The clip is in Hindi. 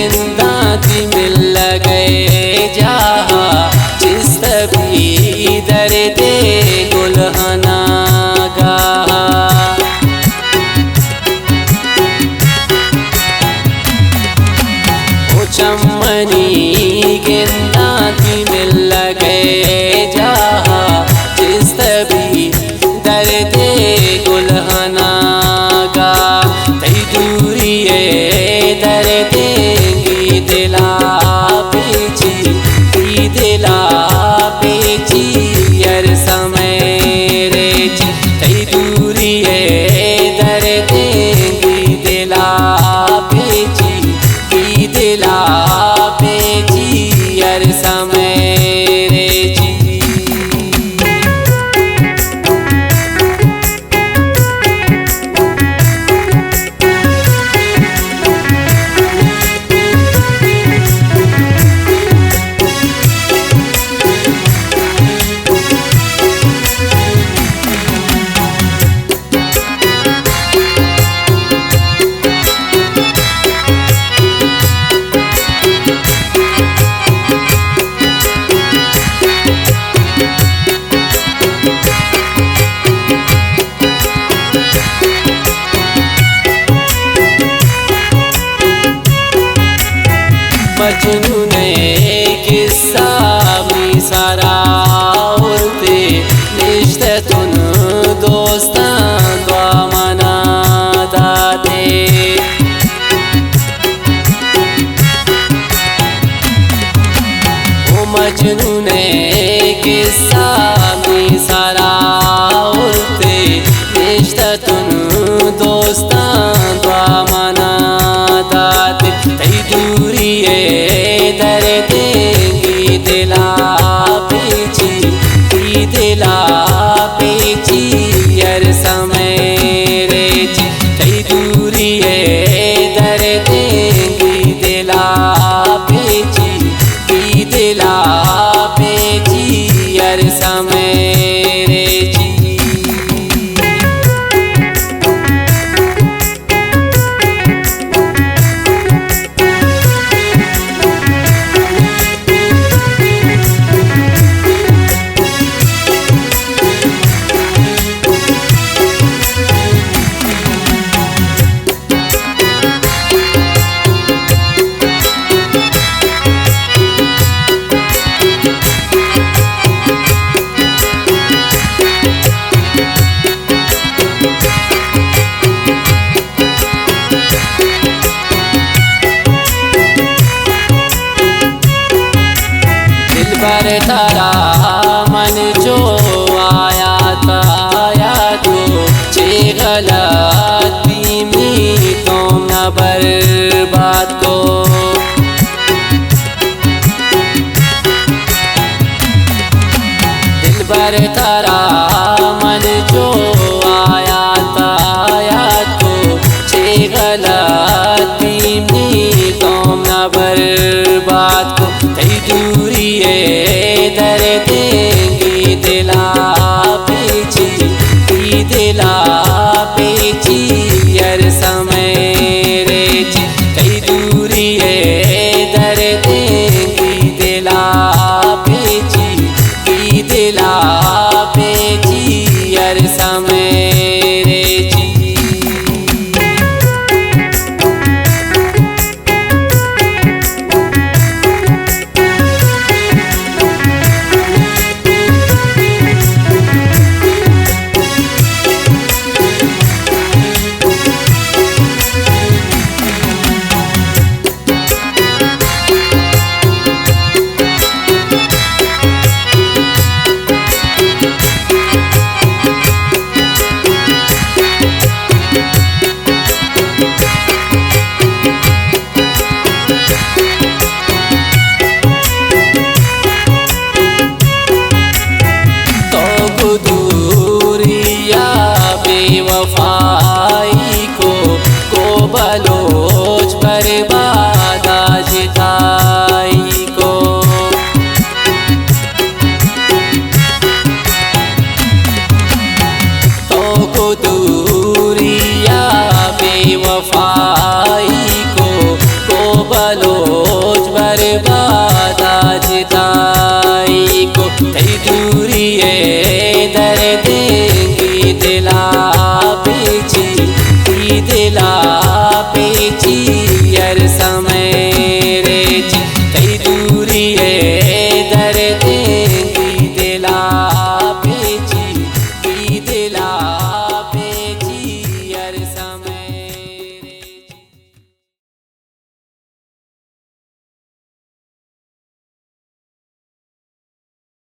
गेंदा थी मिल गए जहाँ जिस तभी दर्दे गुलहना गा। ओ चमनी गेंदा थी मिल गए जहाँ जिस तभी दर्दे गुलहना गा। तई दूरी दर्दे की दिला पेची की दिला पेची हर समय रे जी। तई दूरी दर्दे की दिला पेची की दिला पेची हर समय रे जी। मजनू ने किस्सा भी सारा उलते रिश्ते तुन दोस्तां द्वा मना दाते। ओ मजनू ने किस्सा भी सारा उलते रिश्ते तुन दोस्तां द्वा मना दाते। तई दूरी दर्दे की दिला पेची की दिला पेची हर समय रे जी। तई दूरी दर्दे की दिला पेची की दिला पेची हर समय रे जी। पर तारा मन जो आया था यादो चे गलती में तुम न बर्बाद को। दिल पर तारा मन जो आया था यादो चे गलती में तुम न बर्बाद को।